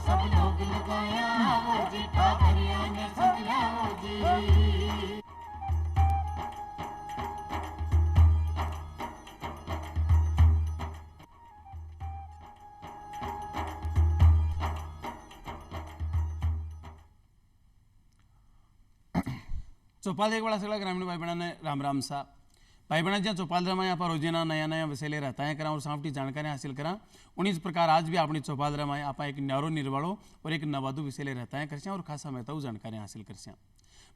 सब लोग लगाया वो जी, ठाकरिया ने समझा वो जी। चोपाल एक बड़ा सगळा ग्रामीण भाई बहना ने राम राम सा भाई बहना जहाँ चौपाल रमा यहाँ पर रोजाना नया नया विषय रहता है करा और सामटी जानकारी हासिल करा उन्हीं प्रकार आज भी अपनी चौपाल रमा आप एक न्यारो निर्वाड़ो और एक नवादु विषय ले रहता है करसे और खासा महत्व जानकारी हासिल करसे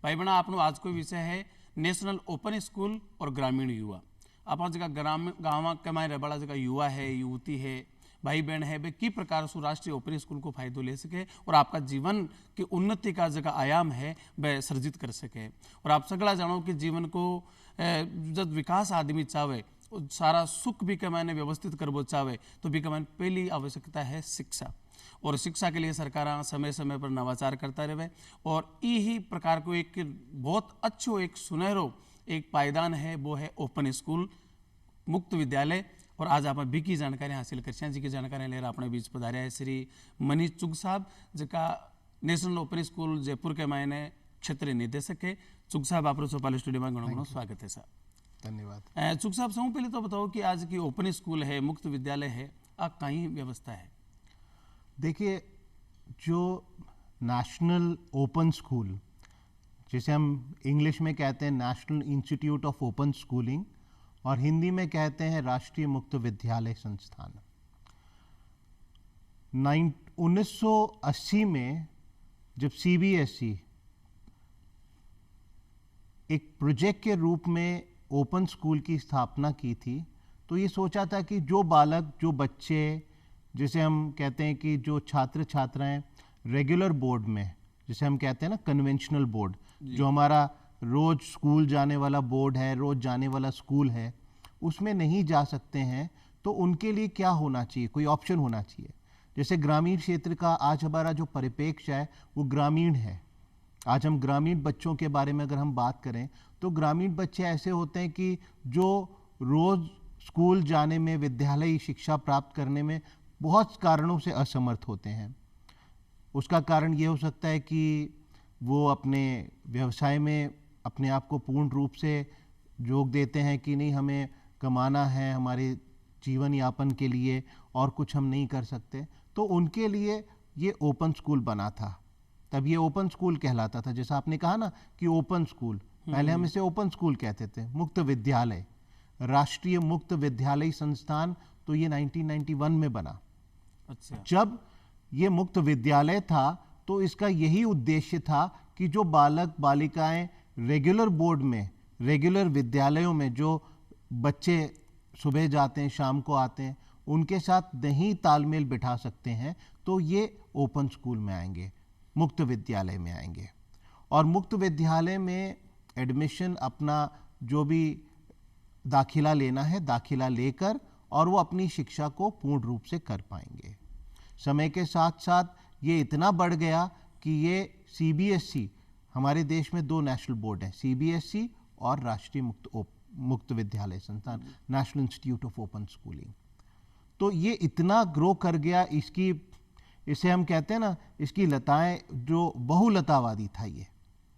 भाई बहना आपनो आज को विषय है नेशनल ओपन स्कूल और ग्रामीण युवा आप जगह ग्रामीण गाँव के माए बड़ा जगह युवा है युवती है भाई बहन है वे की प्रकार से राष्ट्रीय ओपन स्कूल को फायदो ले सके और आपका जीवन की उन्नति का जगह आयाम है वह सर्जित कर सके और आप सगला जानो कि जीवन को जब विकास आदमी चाहे सारा सुख भी कमाने व्यवस्थित करबो चाहे तो भी कमाने पहली आवश्यकता है शिक्षा और शिक्षा के लिए सरकार समय समय पर नवाचार करता रहे और यही प्रकार को एक बहुत अच्छो एक सुनहरो एक पायदान है वो है ओपन स्कूल मुक्त विद्यालय और आज आप भी की जानकारी हासिल कर जी की जानकारी लेकर अपने बीच पधारे है श्री मनीष चुग साहब जिका नेशनल ओपन स्कूल जयपुर के मायने क्षेत्रीय निदेशक है। चुग साहब आप चौपाल स्टूडियो में घणो घणो स्वागत है सर। धन्यवाद। चुग साहब सबसे पहले तो बताओ कि आज की ओपन स्कूल है मुक्त विद्यालय है आ कहीं व्यवस्था है। देखिए जो नेशनल ओपन स्कूल जिसे हम इंग्लिश में कहते हैं national institute of open schooling और हिंदी में कहते हैं राष्ट्रीय मुक्त विद्यालय संस्थान 1980 में जब सीबीएसई एक प्रोजेक्ट के रूप में ओपन स्कूल की स्थापना की थी तो ये सोचा था कि जो बालक जो बच्चे जिसे हम कहते हैं कि जो छात्र छात्राएं रेगुलर बोर्ड में जिसे हम कहते हैं ना कन्वेंशनल बोर्ड जो हमारा रोज स्कूल जाने वाला बोर्ड है रोज जाने वाला स्कूल है उसमें नहीं जा सकते हैं तो उनके लिए क्या होना चाहिए कोई ऑप्शन होना चाहिए। जैसे ग्रामीण क्षेत्र का आज हमारा जो परिप्रेक्ष्य है वो ग्रामीण है। आज हम ग्रामीण बच्चों के बारे में अगर हम बात करें तो ग्रामीण बच्चे ऐसे होते हैं कि जो रोज स्कूल जाने में विद्यालयी शिक्षा प्राप्त करने में बहुत कारणों से असमर्थ होते हैं। उसका कारण ये हो सकता है कि वो अपने व्यवसाय में अपने आप को पूर्ण रूप से जोग देते हैं कि नहीं हमें कमाना है हमारे जीवन यापन के लिए और कुछ हम नहीं कर सकते तो उनके लिए ये ओपन स्कूल बना था। तब ये ओपन स्कूल कहलाता था। जैसा आपने कहा ना कि ओपन स्कूल पहले हम इसे ओपन स्कूल कहते थे। मुक्त विद्यालय राष्ट्रीय मुक्त विद्यालय संस्थान तो ये 1991 में बना। अच्छा। जब ये मुक्त विद्यालय था तो इसका यही उद्देश्य था कि जो बालक बालिकाएं रेगुलर बोर्ड में रेगुलर विद्यालयों में जो बच्चे सुबह जाते हैं शाम को आते हैं उनके साथ नहीं तालमेल बिठा सकते हैं तो ये ओपन स्कूल में आएंगे मुक्त विद्यालय में आएंगे और मुक्त विद्यालय में एडमिशन अपना जो भी दाखिला लेना है दाखिला लेकर और वो अपनी शिक्षा को पूर्ण रूप से कर पाएंगे। समय के साथ साथ ये इतना बढ़ गया कि ये सीबीएसई हमारे देश में दो नेशनल बोर्ड हैं सीबीएसई और राष्ट्रीय मुक्त विद्यालय संस्थान national institute of open schooling. तो ये इतना ग्रो कर गया इसे हम कहते हैं ना इसकी लताएं जो बहुलतावादी था ये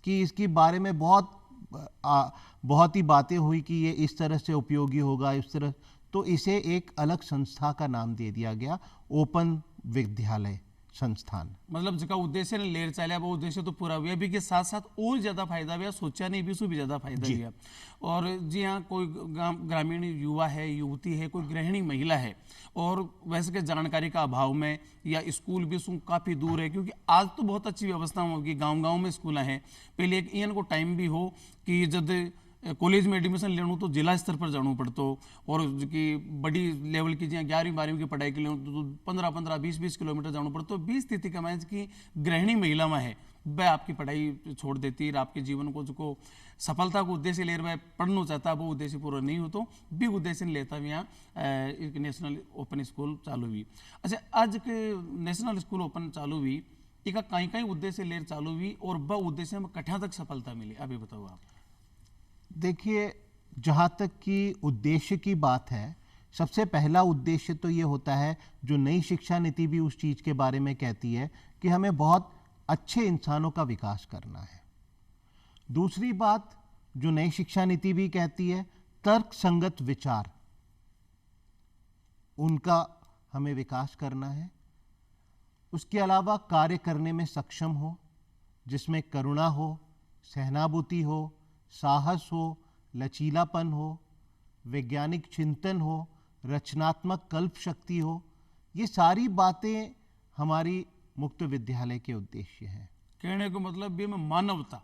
कि इसके बारे में बहुत ही बातें हुई कि ये इस तरह से उपयोगी होगा इस तरह तो इसे एक अलग संस्था का नाम दे दिया गया ओपन विद्यालय संस्थान। मतलब जिसका उद्देश्य ने लेर चलिया वो उद्देश्य तो पूरा हुआ भी के साथ साथ और ज्यादा फायदा हुआ सोचा नहीं भी सु भी ज्यादा फायदा हुआ। और जी हाँ कोई ग्रामीण युवा है युवती है कोई गृहिणी महिला है और वैसे के जानकारी का अभाव में या स्कूल भी सु काफी दूर है क्योंकि आज तो बहुत अच्छी व्यवस्था होगी गाँव में स्कूल हैं। पहले एक इन को टाइम भी हो कि जब कॉलेज में एडमिशन लेना तो जिला स्तर पर जाना पड़तो और की बड़ी लेवल की जहाँ 11वीं 12वीं की पढ़ाई के लिए तो 15-15 20-20 किलोमीटर जाना पड़तो। 20 स्थिति का मैच की गृहिणी महिला में है वह आपकी पढ़ाई छोड़ देती है आपके जीवन को जो सफलता को उद्देश्य ले रहा है पढ़ना चाहता वो उद्देश्य पूरा नहीं हो तो भी उद्देश्य लेता भी यहाँ एक नेशनल ओपन स्कूल चालू हुई। अच्छा आज के नेशनल स्कूल ओपन चालू हुई एक कहीं कहीं उद्देश्य लेर चालू हुई और वह उद्देश्य में कठिया तक सफलता मिली अभी बताओ आप। देखिए जहाँ तक कि उद्देश्य की बात है सबसे पहला उद्देश्य तो ये होता है, जो नई शिक्षा नीति भी उस चीज के बारे में कहती है कि हमें बहुत अच्छे इंसानों का विकास करना है। दूसरी बात जो नई शिक्षा नीति भी कहती है, तर्क संगत विचार, उनका हमें विकास करना है। उसके अलावा कार्य करने में सक्षम हो, जिसमें करुणा हो, सहानुभूति हो, साहस हो, लचीलापन हो, वैज्ञानिक चिंतन हो, रचनात्मक कल्प शक्ति हो। ये सारी बातें हमारी मुक्त विद्यालय के उद्देश्य हैं। कहने को मतलब भी में मानवता,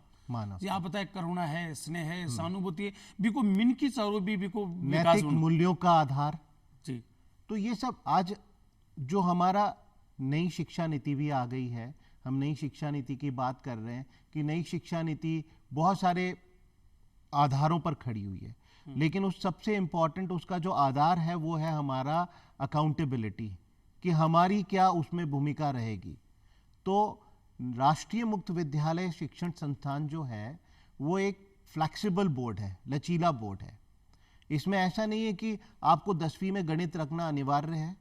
यहाँ पता है करुणा है, स्नेह है, सहानुभूति है, बिको मिन की चारों भी बिको नैतिक मूल्यों का आधार जी। तो ये सब आज जो हमारा नई शिक्षा नीति भी आ गई है, हम नई शिक्षा नीति की बात कर रहे हैं कि नई शिक्षा नीति बहुत सारे आधारों पर खड़ी हुई है, लेकिन उस सबसे इंपॉर्टेंट उसका जो आधार है वो है हमारा अकाउंटेबिलिटी, कि हमारी क्या उसमें भूमिका रहेगी। तो राष्ट्रीय मुक्त विद्यालय शिक्षण संस्थान जो है वो एक फ्लेक्सिबल बोर्ड है, लचीला बोर्ड है। इसमें ऐसा नहीं है कि आपको 10वीं में गणित रखना अनिवार्य है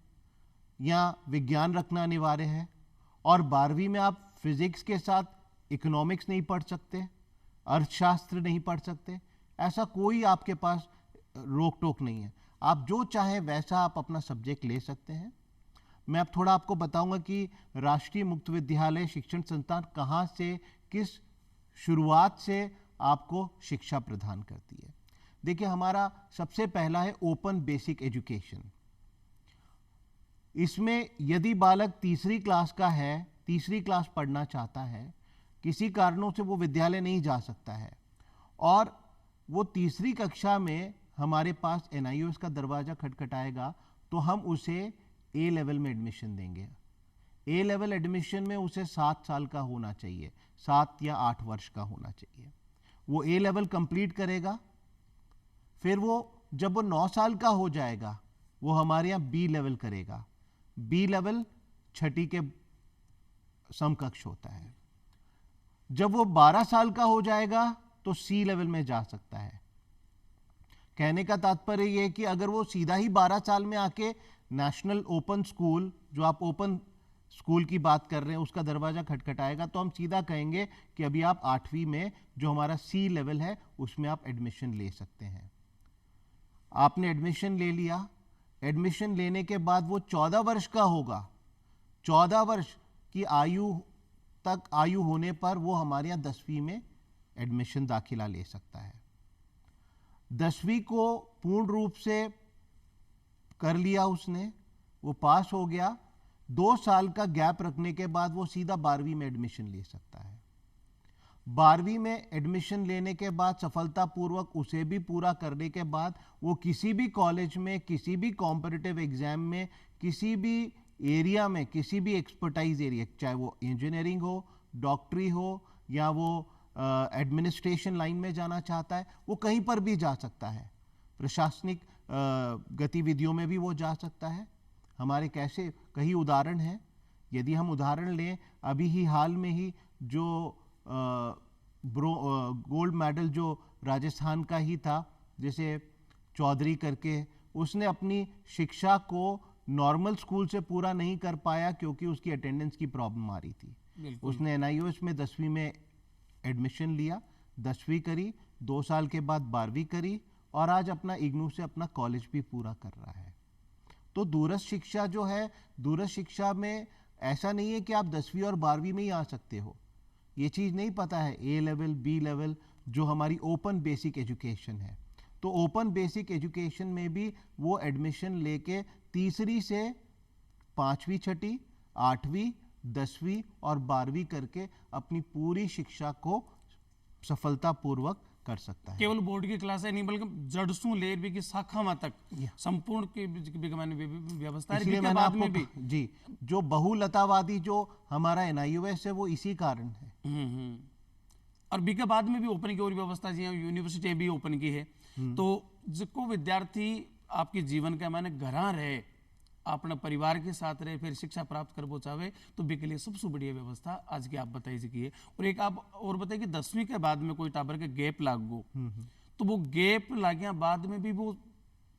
या विज्ञान रखना अनिवार्य है और 12वीं में आप फिजिक्स के साथ इकोनॉमिक्स नहीं पढ़ सकते, अर्थशास्त्र नहीं पढ़ सकते। ऐसा कोई आपके पास रोक टोक नहीं है। आप जो चाहें वैसा आप अपना सब्जेक्ट ले सकते हैं। मैं अब थोड़ा आपको बताऊंगा कि राष्ट्रीय मुक्त विद्यालय शिक्षण संस्थान कहाँ से, किस शुरुआत से आपको शिक्षा प्रदान करती है। देखिए, हमारा सबसे पहला है ओपन बेसिक एजुकेशन। इसमें यदि बालक तीसरी क्लास का है, तीसरी क्लास पढ़ना चाहता है, किसी कारणों से वो विद्यालय नहीं जा सकता है और वो तीसरी कक्षा में हमारे पास NIOS का दरवाजा खटखटाएगा, तो हम उसे A लेवल में एडमिशन देंगे। A लेवल एडमिशन में उसे 7 साल का होना चाहिए, 7 या 8 वर्ष का होना चाहिए। वो A लेवल कंप्लीट करेगा, फिर वो जब वो 9 साल का हो जाएगा वो हमारे यहाँ B लेवल करेगा। B लेवल छठी के समकक्ष होता है। जब वो 12 साल का हो जाएगा तो C लेवल में जा सकता है। कहने का तात्पर्य यह है कि अगर वो सीधा ही 12 साल में आके नेशनल ओपन स्कूल, जो आप ओपन स्कूल की बात कर रहे हैं, उसका दरवाजा खटखटाएगा, तो हम सीधा कहेंगे कि अभी आप 8वीं में जो हमारा C लेवल है उसमें आप एडमिशन ले सकते हैं। आपने एडमिशन ले लिया, एडमिशन लेने के बाद वो 14 वर्ष का होगा। 14 वर्ष की आयु होने पर वो हमारे यहाँ 10वीं में एडमिशन दाखिला ले सकता है। 10वीं को पूर्ण रूप से कर लिया उसने, वो पास हो गया, 2 साल का गैप रखने के बाद वो सीधा 12वीं में एडमिशन ले सकता है। 12वीं में एडमिशन लेने के बाद सफलतापूर्वक उसे भी पूरा करने के बाद वो किसी भी कॉलेज में, किसी भी कॉम्पिटिटिव एग्जाम में, किसी भी एरिया में, किसी भी एक्सपर्टाइज एरिया, चाहे वो इंजीनियरिंग हो, डॉक्टरी हो या वो एडमिनिस्ट्रेशन लाइन में जाना चाहता है, वो कहीं पर भी जा सकता है। प्रशासनिक गतिविधियों में भी वो जा सकता है। हमारे कैसे कई उदाहरण हैं। यदि हम उदाहरण लें, अभी ही हाल में ही जो गोल्ड मेडल जो राजस्थान का ही था, जैसे चौधरी करके, उसने अपनी शिक्षा को नॉर्मल स्कूल से पूरा नहीं कर पाया क्योंकि उसकी अटेंडेंस की प्रॉब्लम आ रही थी। उसने NIOS में 10वीं में एडमिशन लिया, 10वीं करी, 2 साल के बाद 12वीं करी और आज अपना इग्नू से अपना कॉलेज भी पूरा कर रहा है। तो दूरस्थ शिक्षा जो है, दूरस्थ शिक्षा में ऐसा नहीं है कि आप 10वीं और 12वीं में ही आ सकते हो। ये चीज़ नहीं पता है। A लेवल, B लेवल जो हमारी ओपन बेसिक एजुकेशन है, तो ओपन बेसिक एजुकेशन में भी वो एडमिशन लेके तीसरी से 5वीं, 6ठी, 8वीं, 10वीं और 12वीं करके अपनी पूरी शिक्षा को सफलतापूर्वक कर सकता है। केवल बोर्ड की क्लास है नहीं, बल्कि जड़सू लेर भी की शाखा तक संपूर्ण की व्यवस्था इसलिए मैंने आपको भी जी, जो बहुलतावादी जो हमारा NIOS है वो इसी कारण है। और बी के बाद में भी ओपन की और व्यवस्था जी, यूनिवर्सिटी भी ओपन की है। तो जिसको विद्यार्थी आपके जीवन का माने घरा रहे, अपना परिवार के साथ रहे, फिर शिक्षा प्राप्त कर वो चाहे, तो बी के लिए सबसे बढ़िया व्यवस्था आज की आप बताई जी है। और एक आप और बताइए कि 10वीं के बाद में कोई टाबर के गैप लागो, तो वो गैप लाग्या बाद में भी वो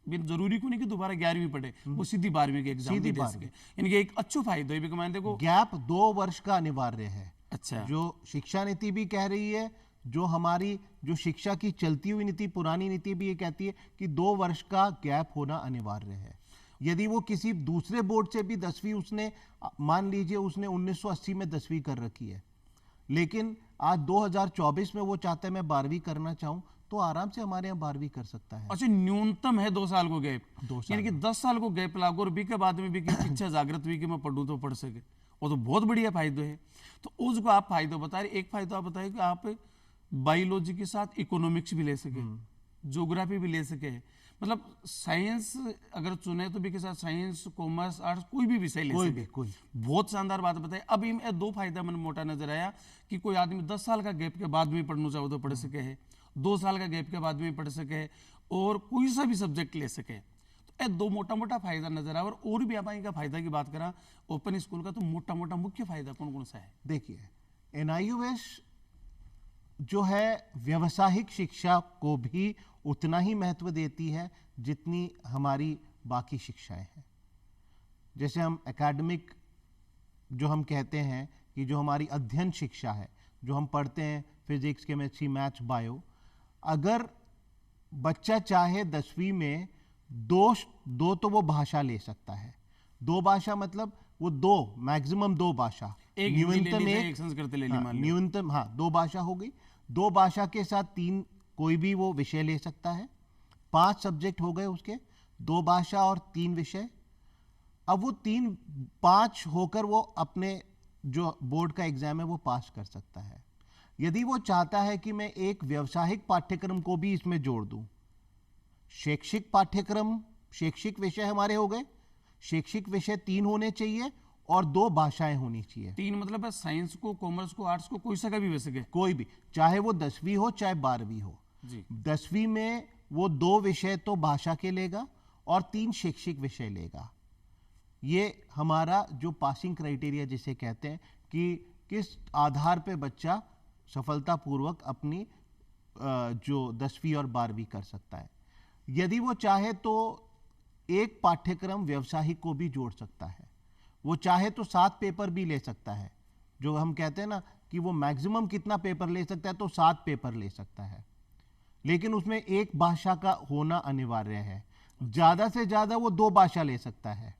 बिन जरूरी को नहीं कि दोबारा 11वीं पढ़े, वो सीधी 12वीं के एग्जाम सीधी भी दे 12वीं। सके। इनके एक अच्छो फायदा है भी कमाने देखो। गैप 2 वर्ष का अनिवार्य है। अच्छा, जो शिक्षा नीति भी कह रही है, जो हमारी जो शिक्षा की चलती हुई नीति, पुरानी नीति भी ये कहती है कि 2 वर्ष का गैप होना अनिवार्य है। यदि वो किसी दूसरे बोर्ड से भी 10वीं उसने, मान लीजिए उसने 1980 में 10वीं कर रखी है, लेकिन आज 2024 में वो चाहता है मैं 12वीं करना चाहूं, तो आराम से हमारे यहाँ 12वीं कर सकता है। अच्छा, न्यूनतम है 2 साल को गैप, 2 साल यानी कि 10 साल को गैप लागू और बी के बाद में भी की इच्छा जागृत हुई कि मैं पढ़ूं तो पढ़ सके, वो तो बहुत बढ़िया फायदा है। तो उसको आप फायदा बता रहे, एक फायदा आप बताइए कि आप बायोलॉजी के साथ इकोनॉमिक्स भी ले सके, ज्योग्राफी भी ले सके, मतलब साइंस अगर चुने तो भी के साथ साइंस, कॉमर्स, आर्ट्स कोई भी विषय ले सके। कोई बहुत शानदार बात बताई। अब इनमें 2 फायदा मन मोटा नजर आया कि कोई आदमी 10 साल का गैप के बाद में पढ़ना चाहो तो पढ़ सके है, 2 साल का गैप के बाद में पढ़ सके है, और कोई सा भी सब्जेक्ट ले सके। तो ये 2 मोटा मोटा फायदा नजर आया। और भी आप इनका फायदा की बात करा ओपन स्कूल का, तो मोटा मोटा मुख्य फायदा कौन कौन सा है? देखिए, NIUS जो है व्यवसायिक शिक्षा को भी उतना ही महत्व देती है जितनी हमारी बाकी शिक्षाएं हैं। जैसे हम एकेडमिक जो हम कहते हैं कि जो हमारी अध्ययन शिक्षा है, जो हम पढ़ते हैं फिजिक्स, केमिस्ट्री, मैथ्स, बायो, अगर बच्चा चाहे 10वीं में दो तो वो भाषा ले सकता है। 2 भाषा मतलब वो 2 मैक्सिमम 2 भाषा, न्यूनतम एक संस्कृत ले ली मान लो। न्यूनतम 2 भाषा हो गई। 2 भाषा के साथ 3 कोई भी वो विषय ले सकता है। 5 सब्जेक्ट हो गए उसके, 2 भाषा और 3 विषय। अब वो 5 होकर वो अपने जो बोर्ड का एग्जाम है वो पास कर सकता है। यदि वो चाहता है कि मैं एक व्यावसायिक पाठ्यक्रम को भी इसमें जोड़ दूं, शैक्षिक पाठ्यक्रम, शैक्षिक विषय हमारे हो गए, शैक्षिक विषय 3 होने चाहिए और 2 भाषाएं होनी चाहिए। 3 मतलब है साइंस को, कॉमर्स को, आर्ट्स को, कोई सा का भी हो सके, कोई भी, चाहे वो 10वीं हो चाहे 12वीं हो जी। 10वीं में वो 2 विषय तो भाषा के लेगा और 3 शैक्षिक विषय लेगा। ये हमारा जो पासिंग क्राइटेरिया जिसे कहते हैं कि किस आधार पे बच्चा सफलतापूर्वक अपनी जो 10वीं और 12वीं कर सकता है। यदि वो चाहे तो एक पाठ्यक्रम व्यवसायिक को भी जोड़ सकता है। वो चाहे तो 7 पेपर भी ले सकता है। जो हम कहते हैं ना कि वो मैक्सिमम कितना पेपर ले सकता है, तो 7 पेपर ले सकता है, लेकिन उसमें एक भाषा का होना अनिवार्य है। ज्यादा से ज्यादा वो 2 भाषा ले सकता है,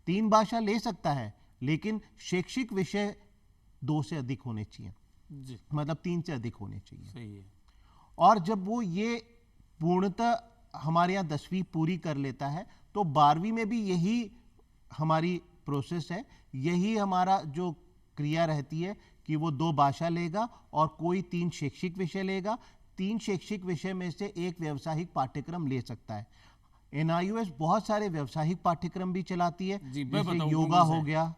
3 भाषा ले सकता है, लेकिन शैक्षिक विषय 2 से अधिक होने चाहिए जी, मतलब 3 से अधिक होने चाहिए। सही है। और जब वो ये पूर्णतः हमारे यहाँ 10वीं पूरी कर लेता है, तो 12वीं में भी यही हमारी प्रोसेस है, यही हमारा जो क्रिया रहती है कि वो 2 भाषा लेगा और कोई 3 शैक्षिक विषय लेगा। 3 शैक्षिक विषय में से एक व्यावसायिक पाठ्यक्रम ले सकता है। NIUS बहुत सारे व्यावसायिक पाठ्यक्रम भी चलाती है, जी, मैं जैसे बताऊं योगा कौन सा हो है? गया,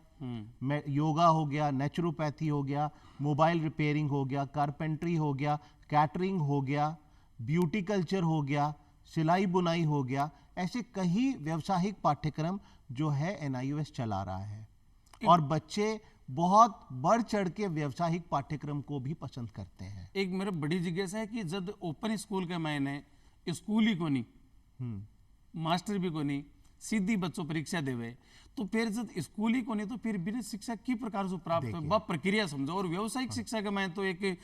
योगा हो गया, नेचुरोपैथी हो गया, मोबाइल रिपेयरिंग हो गया, कारपेंट्री हो गया, कैटरिंग हो गया, ब्यूटी कल्चर हो गया, सिलाई बुनाई हो गया। ऐसे कई व्यावसायिक पाठ्यक्रम जो है NIUS चला रहा है, और बच्चे बहुत बढ़ चढ़ के व्यावसायिक पाठ्यक्रम को भी पसंद करते हैं। एक मेरा बड़ी जिज्ञासा है कि जब ओपन स्कूल के मैंने स्कूल ही को नहीं, मास्टर भी को नहीं, सीधी बच्चों परीक्षा देवे, तो फिर जब स्कूल ही को नहीं तो फिर बिना शिक्षा की प्रकार से प्राप्त हो, प्रक्रिया समझो। और व्यावसायिक शिक्षा का मैं तो एक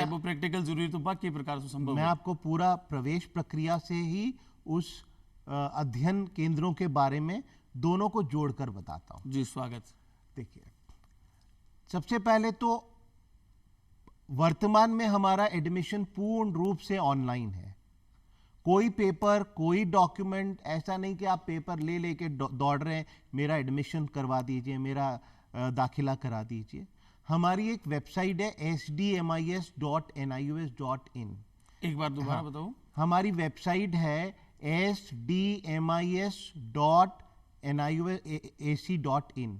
वो प्रैक्टिकल जरूरी तो बाकी प्रकार से संभव मैं है। आपको पूरा प्रवेश प्रक्रिया से ही उस अध्ययन केंद्रों के बारे में दोनों को जोड़कर बताता हूं। जी, स्वागत। देखिए, सबसे पहले तो वर्तमान में हमारा एडमिशन पूर्ण रूप से ऑनलाइन है। कोई पेपर, कोई डॉक्यूमेंट ऐसा नहीं कि आप पेपर ले लेके दौड़ रहे हैं, मेरा एडमिशन करवा दीजिए, मेरा दाखिला करा दीजिए। हमारी एक वेबसाइट है sdmis.nius.in। एक बार दोबारा बताओ। हमारी वेबसाइट है sdmis.nius.ac.in,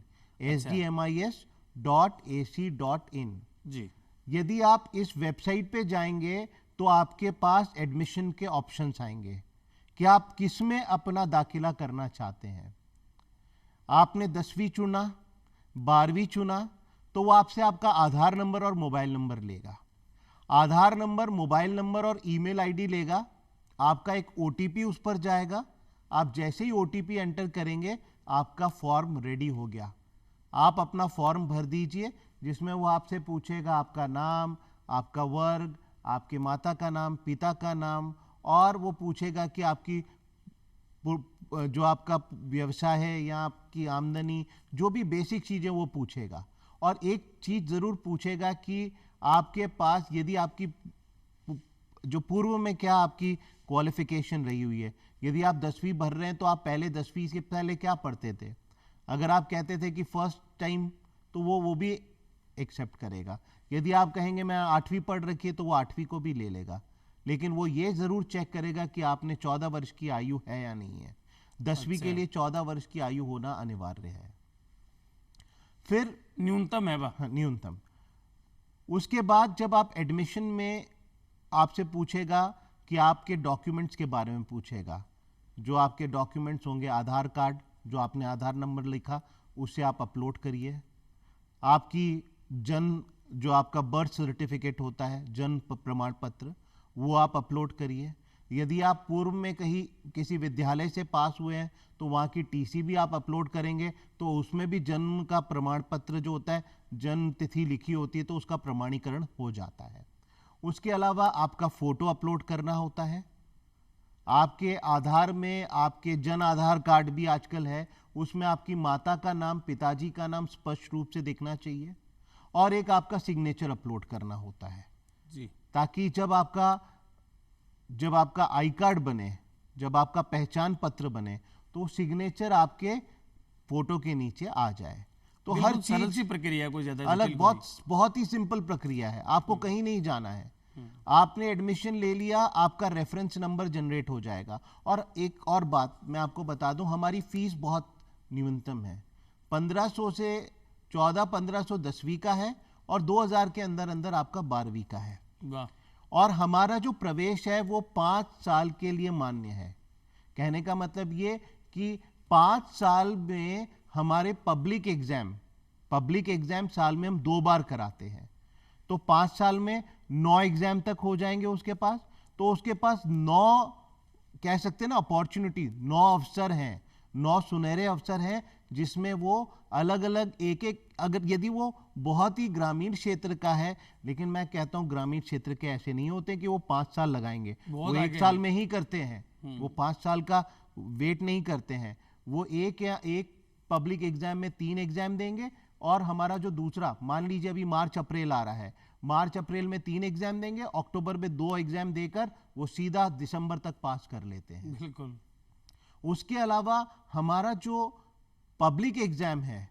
sdmis.ac.in। जी, यदि आप इस वेबसाइट पे जाएंगे तो आपके पास एडमिशन के ऑप्शंस आएंगे कि आप किस में अपना दाखिला करना चाहते हैं। आपने 10वीं चुना, 12वीं चुना, तो वो आपसे आपका आधार नंबर और मोबाइल नंबर लेगा। आधार नंबर, मोबाइल नंबर और ईमेल आईडी लेगा। आपका एक OTP उस पर जाएगा। आप जैसे ही OTP एंटर करेंगे आपका फॉर्म रेडी हो गया। आप अपना फॉर्म भर दीजिए जिसमें वो आपसे पूछेगा आपका नाम, आपका वर्ग, आपके माता का नाम, पिता का नाम, और वो पूछेगा कि आपकी जो आपका व्यवसाय है या आपकी आमदनी, जो भी बेसिक चीज़ें वो पूछेगा। और एक चीज़ ज़रूर पूछेगा कि आपके पास यदि आपकी जो पूर्व में क्या आपकी क्वालिफिकेशन रही हुई है। यदि आप 10वीं भर रहे हैं तो आप पहले 10वीं से पहले क्या पढ़ते थे। अगर आप कहते थे कि फर्स्ट टाइम, तो वो भी एक्सेप्ट करेगा। यदि आप कहेंगे मैं 8वीं पढ़ रखी है तो वो 8वीं को भी ले लेगा। लेकिन वो ये ज़रूर चेक करेगा कि आपने 14 वर्ष की आयु है या नहीं है। 10वीं के लिए 14 वर्ष की आयु होना अनिवार्य है। फिर न्यूनतम है वह। हाँ, न्यूनतम। उसके बाद जब आप एडमिशन में आपसे पूछेगा कि आपके डॉक्यूमेंट्स के बारे में पूछेगा। जो आपके डॉक्यूमेंट्स होंगे, आधार कार्ड, जो आपने आधार नंबर लिखा उससे आप अपलोड करिए। आपकी जो आपका बर्थ सर्टिफिकेट होता है, जन्म प्रमाण पत्र, वो आप अपलोड करिए। यदि आप पूर्व में कहीं किसी विद्यालय से पास हुए हैं तो वहाँ की TC भी आप अपलोड करेंगे, तो उसमें भी जन्म का प्रमाण पत्र जो होता है, जन्म तिथि लिखी होती है, तो उसका प्रमाणीकरण हो जाता है। उसके अलावा आपका फोटो अपलोड करना होता है। आपके आधार में आपके जन आधार कार्ड भी आजकल है, उसमें आपकी माता का नाम, पिताजी का नाम स्पष्ट रूप से दिखना चाहिए, और एक आपका सिग्नेचर अपलोड करना होता है जी। ताकि जब आपका आई कार्ड बने, जब आपका पहचान पत्र बने, तो सिग्नेचर आपके फोटो के नीचे आ जाए। तो हर सरल चीज सी प्रक्रिया, कोई ज्यादा अलग, जटिल बहुत ही सिंपल प्रक्रिया है। आपको कहीं नहीं जाना है। आपने एडमिशन ले लिया, आपका रेफरेंस नंबर जनरेट हो जाएगा। और एक और बात मैं आपको बता दूं, हमारी फीस बहुत न्यूनतम है। 1500 से 14-1500 10वीं का है, और 2000 के अंदर अंदर आपका 12वीं का है। वाह। और हमारा जो प्रवेश है वो 5 साल के लिए मान्य है। कहने का मतलब ये कि 5 साल में हमारे पब्लिक एग्जाम साल में हम 2 बार कराते हैं, तो 5 साल में 9 एग्जाम तक हो जाएंगे उसके पास। तो उसके पास 9, कह सकते हैं ना, अपॉर्चुनिटी, 9 अवसर हैं, 9 सुनहरे अवसर हैं, जिसमें वो अलग अलग एक अगर यदि वो बहुत ही ग्रामीण क्षेत्र का है, लेकिन मैं कहता हूं ग्रामीण क्षेत्र के ऐसे नहीं होते कि वो 5 साल लगाएंगे, वो 1 साल में ही करते हैं। वो 5 साल का वेट नहीं करते हैं। वो एक पब्लिक एग्जाम में 3 एग्जाम देंगे, और हमारा जो दूसरा, मान लीजिए अभी मार्च अप्रैल आ रहा है, मार्च अप्रैल में 3 एग्जाम देंगे, अक्टूबर में 2 एग्जाम देकर वो सीधा दिसंबर तक पास कर लेते हैं। बिल्कुल। उसके अलावा हमारा जो पब्लिक एग्जाम है,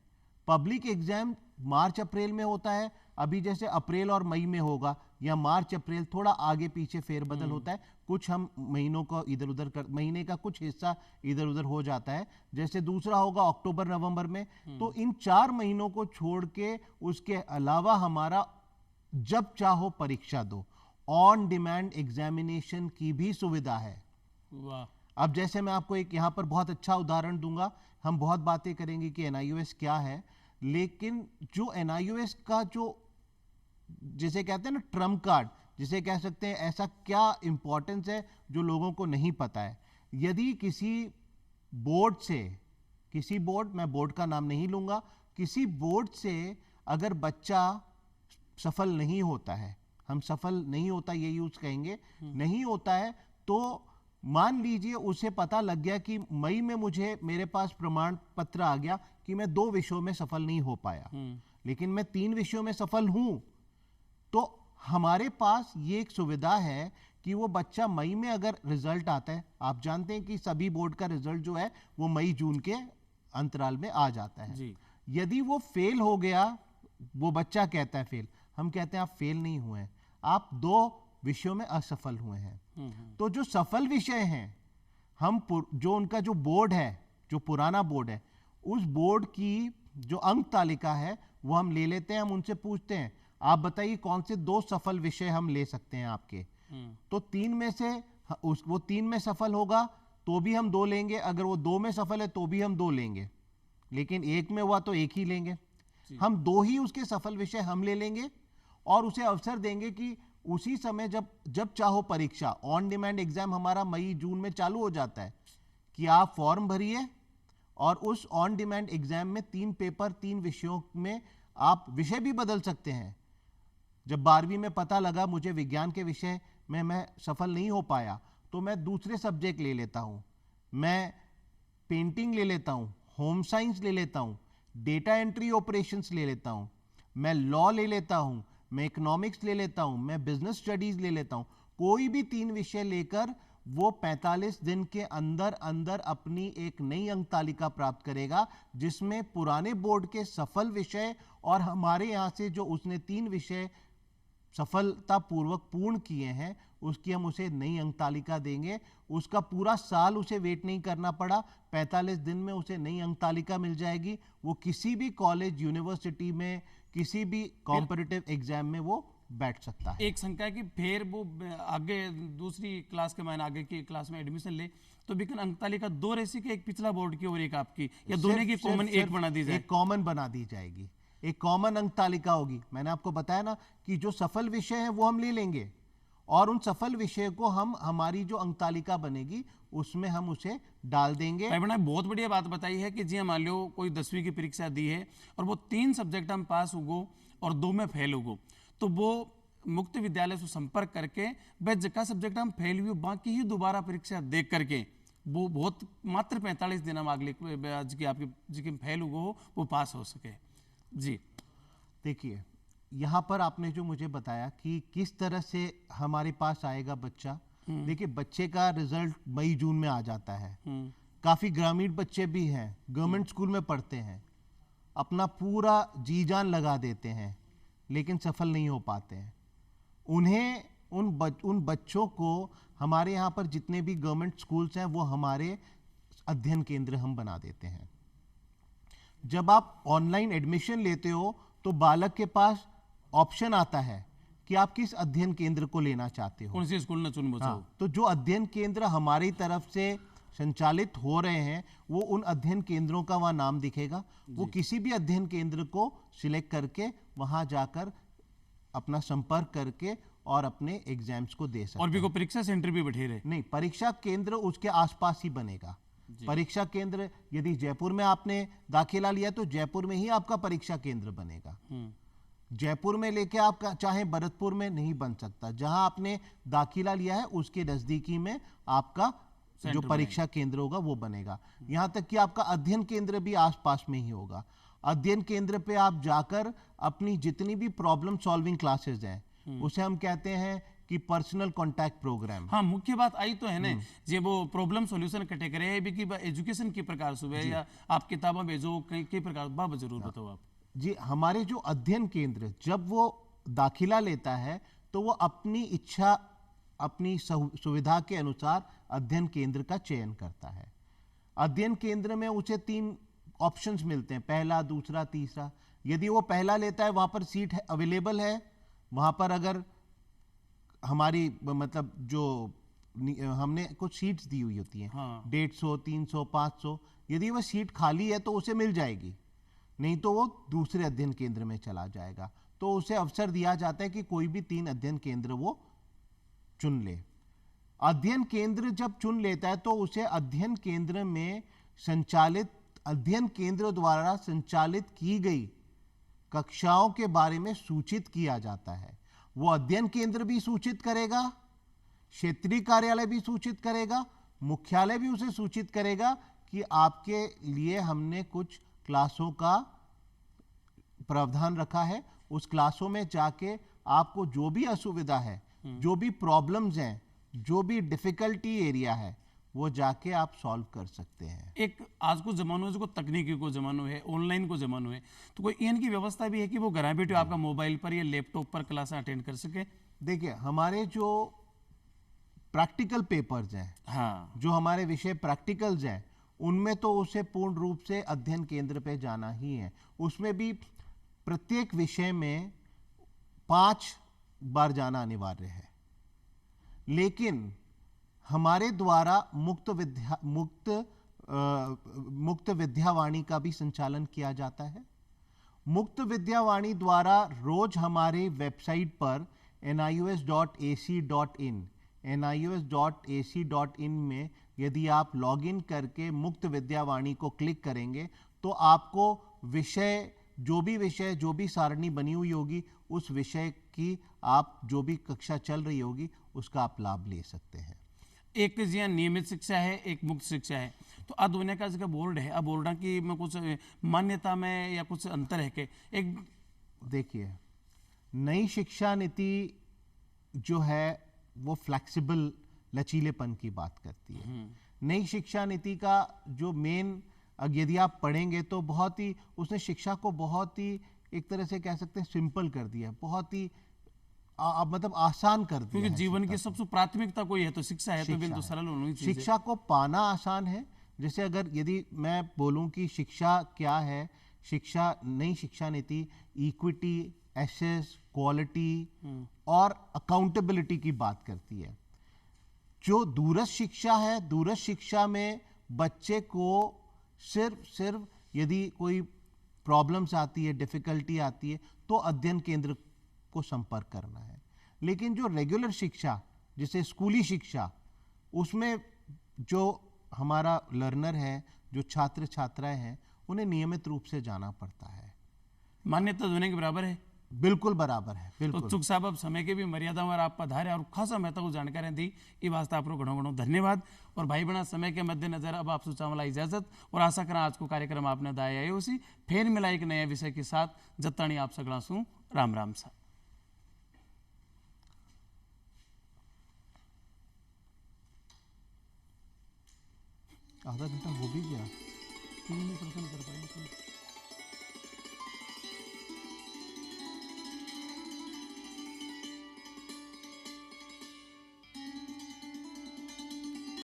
पब्लिक एग्जाम मार्च अप्रैल में होता है। अभी जैसे अप्रैल और मई में होगा, या मार्च अप्रैल, थोड़ा आगे पीछे फेरबदल होता है। कुछ हम महीनों को इधर उधर महीने का कुछ हिस्सा इधर उधर हो जाता है। जैसे दूसरा होगा अक्टूबर नवंबर में। तो इन 4 महीनों को छोड़ के उसके अलावा हमारा जब चाहो परीक्षा दो, ऑन डिमांड एग्जामिनेशन की भी सुविधा है। वाह। अब जैसे मैं आपको एक यहाँ पर बहुत अच्छा उदाहरण दूंगा। हम बहुत बातें करेंगे कि NIOS क्या है, लेकिन जो NIOS का जो, जिसे कहते हैं ना ट्रम्प कार्ड, जिसे कह सकते हैं, ऐसा क्या इंपॉर्टेंस है जो लोगों को नहीं पता है। यदि किसी बोर्ड, मैं बोर्ड का नाम नहीं लूंगा, किसी बोर्ड से अगर बच्चा सफल नहीं होता है, हम सफल नहीं होता ये यूज कहेंगे, नहीं होता है, तो मान लीजिए उसे पता लग गया कि मई में मेरे पास प्रमाण पत्र आ गया कि मैं 2 विषयों में सफल नहीं हो पाया, लेकिन मैं 3 विषयों में सफल हूं, तो हमारे पास ये एक सुविधा है कि वो बच्चा मई में अगर रिजल्ट आता है, आप जानते हैं कि सभी बोर्ड का रिजल्ट जो है वो मई जून के अंतराल में आ जाता है जी। यदि वो फेल हो गया, वो बच्चा कहता है फेल, हम कहते हैं आप फेल नहीं हुए, आप 2 विषयों में असफल हुए हैं। तो जो सफल विषय हैं, हम जो उनका जो बोर्ड है, जो पुराना बोर्ड है, उस बोर्ड की जो अंक तालिका है वो हम ले लेते हैं। हम उनसे पूछते हैं आप बताइए कौन से 2 सफल विषय हम ले सकते हैं आपके। तो 3 में से वो 3 में सफल होगा तो भी हम 2 लेंगे, अगर वो 2 में सफल है तो भी हम 2 लेंगे, लेकिन 1 में हुआ तो 1 ही लेंगे। हम 2 ही उसके सफल विषय हम ले लेंगे और उसे अवसर देंगे कि उसी समय जब चाहो परीक्षा, ऑन डिमांड एग्जाम हमारा मई जून में चालू हो जाता है, कि आप फॉर्म भरिए और उस ऑन डिमांड एग्जाम में 3 पेपर 3 विषयों में आप विषय भी बदल सकते हैं। जब 12वीं में पता लगा मुझे विज्ञान के विषय में मैं सफल नहीं हो पाया तो मैं दूसरे सब्जेक्ट ले लेता हूं, मैं पेंटिंग ले लेता हूं, होम साइंस ले लेता हूं, डेटा एंट्री ऑपरेशंस ले लेता हूं, मैं लॉ ले लेता हूं, मैं इकोनॉमिक्स ले लेता हूं, मैं बिजनेस स्टडीज ले लेता हूं। कोई भी 3 विषय लेकर वो 45 दिन के अंदर अंदर अपनी एक नई अंक तालिका प्राप्त करेगा, जिसमें पुराने बोर्ड के सफल विषय और हमारे यहां से जो उसने 3 विषय सफलतापूर्वक पूर्ण किए हैं उसकी हम उसे नई अंक तालिका देंगे। उसका पूरा साल उसे वेट नहीं करना पड़ा, 45 दिन में उसे नई अंक तालिका मिल जाएगी। वो किसी भी कॉलेज यूनिवर्सिटी में किसी भी कॉम्पिटिटिव एग्जाम में वो बैठ सकता है। एक शंका है कि फिर वो आगे दूसरी क्लास के मायने आगे की क्लास में एडमिशन ले तो भी अंक तालिका 2 रहती कि एक पिछला बोर्ड की और एक आपकी, या दोनों की कॉमन एक बना दी जाए? एक कॉमन बना दी जाएगी, एक कॉमन अंक तालिका होगी। मैंने आपको बताया ना कि जो सफल विषय है वो हम ले लेंगे और उन सफल विषय को हम हमारी जो अंक तालिका बनेगी उसमें हम उसे डाल देंगे। भाई बहना बहुत बढ़िया बात बताई है कि जी हाँ, मान लो कोई 10वीं की परीक्षा दी है और वो 3 सब्जेक्ट हम पास हुगो और 2 में फेल हुगो, तो वो मुक्त विद्यालय से संपर्क करके वह जगह सब्जेक्ट हम फेल हुए बाकी ही दोबारा परीक्षा देख करके वो बहुत मात्र 45 दिन हम अगले आपके जिसके फेल हुगो वो पास हो सके। जी देखिए, यहाँ पर आपने जो मुझे बताया कि किस तरह से हमारे पास आएगा बच्चा। देखिए, बच्चे का रिजल्ट मई जून में आ जाता है। काफी ग्रामीण बच्चे भी हैं, गवर्नमेंट स्कूल में पढ़ते हैं, अपना पूरा जी जान लगा देते हैं लेकिन सफल नहीं हो पाते हैं। उन्हें उन बच्चों को हमारे यहाँ पर जितने भी गवर्नमेंट स्कूल्स हैं वो हमारे अध्ययन केंद्र हम बना देते हैं। जब आप ऑनलाइन एडमिशन लेते हो तो बालक के पास ऑप्शन आता है कि आप किस अध्ययन केंद्र को लेना चाहते हो, कौन सी स्कूल न चुन बचाओ। तो जो अध्ययन केंद्र हमारी तरफ से संचालित हो रहे हैं वो उन अध्ययन केंद्रों का वहां नाम दिखेगा। वो किसी भी अध्ययन केंद्र को सिलेक्ट करके वहां जाकर अपना संपर्क करके और अपने एग्जाम्स को दे सकते हैं। और भी को परीक्षा सेंटर भी बैठे रहे? नहीं, परीक्षा केंद्र उसके आसपास ही बनेगा। परीक्षा केंद्र यदि जयपुर में आपने दाखिला लिया तो जयपुर में ही आपका परीक्षा केंद्र बनेगा। जयपुर में लेके आप चाहे भरतपुर में नहीं बन सकता। जहां आपने दाखिला लिया है उसके नजदीकी में आपका जो परीक्षा केंद्र होगा वो बनेगा। यहां तक कि आपका अध्ययन केंद्र भी आसपास में ही होगा। अध्ययन केंद्र पे आप जाकर अपनी जितनी भी प्रॉब्लम सॉल्विंग क्लासेस हैं उसे हम कहते हैं कि पर्सनल कांटेक्ट प्रोग्राम। हाँ, मुख्य बात आई तो है ना जे वो प्रॉब्लम सॉल्यूशन कैटेगरी है भी कि एजुकेशन की प्रकार से या आप किताबें भेजो कई प्रकार बाबा जरूर बताओ आप जी। हमारे जो अध्ययन केंद्र जब वो दाखिला लेता है तो वो अपनी इच्छा अपनी सुविधा के अनुसार अध्ययन केंद्र का चयन करता है। अध्ययन केंद्र में उसे 3 ऑप्शंस मिलते हैं, पहला, दूसरा, तीसरा। यदि वो पहला लेता है वहां पर सीट अवेलेबल है, वहां पर अगर हमारी मतलब जो हमने कुछ सीट्स दी हुई होती हैं, 150, 300, 500, यदि वह सीट खाली है तो उसे मिल जाएगी, नहीं तो वो दूसरे अध्ययन केंद्र में चला जाएगा। तो उसे अवसर दिया जाता है कि कोई भी 3 अध्ययन केंद्र वो चुन ले। अध्ययन केंद्र जब चुन लेता है तो उसे अध्ययन केंद्र में अध्ययन केंद्र द्वारा संचालित की गई कक्षाओं के बारे में सूचित किया जाता है। वो अध्ययन केंद्र भी सूचित करेगा, क्षेत्रीय कार्यालय भी सूचित करेगा, मुख्यालय भी उसे सूचित करेगा कि आपके लिए हमने कुछ क्लासों का प्रावधान रखा है। उस क्लासों में जाके आपको जो भी असुविधा है, जो भी प्रॉब्लम्स हैं, जो भी डिफिकल्टी एरिया है वो जाके आप सॉल्व कर सकते हैं। एक आज को जमानो है, जो तकनीकी को जमानो है, ऑनलाइन को जमानो है, तो कोई इनकी व्यवस्था भी है कि वो घर बैठे आपका मोबाइल पर या लैपटॉप पर क्लास अटेंड कर सके? देखिए, हमारे जो प्रैक्टिकल पेपर्स हैं, हाँ, जो हमारे विषय प्रैक्टिकल्स हैं, उनमें तो उसे पूर्ण रूप से अध्ययन केंद्र पे जाना ही है। उसमें भी प्रत्येक विषय में 5 बार जाना अनिवार्य है। लेकिन हमारे द्वारा मुक्त विद्यावाणी का भी संचालन किया जाता है। मुक्त विद्यावाणी द्वारा रोज हमारे वेबसाइट पर NIOS.ac.in में यदि आप लॉगिन करके मुक्त विद्यावाणी को क्लिक करेंगे तो आपको विषय जो भी सारणी बनी हुई होगी उस विषय की आप जो भी कक्षा चल रही होगी उसका आप लाभ ले सकते हैं। एक जियां नियमित शिक्षा है, एक मुक्त शिक्षा है, तो आ दोनों का जो बोर्ड है, आ बोर्डा की में कुछ मान्यता में या कुछ अंतर है कि एक देखिए, नई शिक्षा नीति जो है वो फ्लेक्सिबल लचीलेपन की बात करती है। नई शिक्षा नीति का जो मेन, यदि आप पढ़ेंगे तो बहुत ही उसने शिक्षा को बहुत ही एक तरह से कह सकते हैं सिंपल कर दिया है, बहुत ही मतलब आसान कर दिया क्योंकि है। जीवन की सबसे प्राथमिकता कोई है तो शिक्षा है, तो बिल्कुल शिक्षा सरल होनी है। चाहिए। शिक्षा को पाना आसान है। जैसे अगर यदि मैं बोलूं कि शिक्षा क्या है, शिक्षा, नई शिक्षा नीति इक्विटी, एसेस, क्वालिटी और अकाउंटेबिलिटी की बात करती है। जो दूरस्थ शिक्षा है, दूरस्थ शिक्षा में बच्चे को सिर्फ यदि कोई प्रॉब्लम्स आती है, डिफिकल्टी आती है तो अध्ययन केंद्र को संपर्क करना है। लेकिन जो रेगुलर शिक्षा, जैसे स्कूली शिक्षा, उसमें जो हमारा लर्नर है, जो छात्र छात्राएं हैं, उन्हें नियमित रूप से जाना पड़ता है। मान्यता दोनों के बराबर है, बिल्कुल बराबर है, तो बिल्कुल। चुक साहब अब समय के भी मर्यादा में आप पधारे और खासा महत्व जानकारी दी, ये वास्ते आपको घणो घणो धन्यवाद। और भाई बना समय के मद्देनजर अब आप सोचा वाला इजाजत, और आशा करा आज को कार्यक्रम आपने दाया है उसी फिर मिला एक नए विषय के साथ। जत्ताणी आप सगड़ा सू राम राम सा। आधा घंटा हो भी गया। प्रश्न कर पाए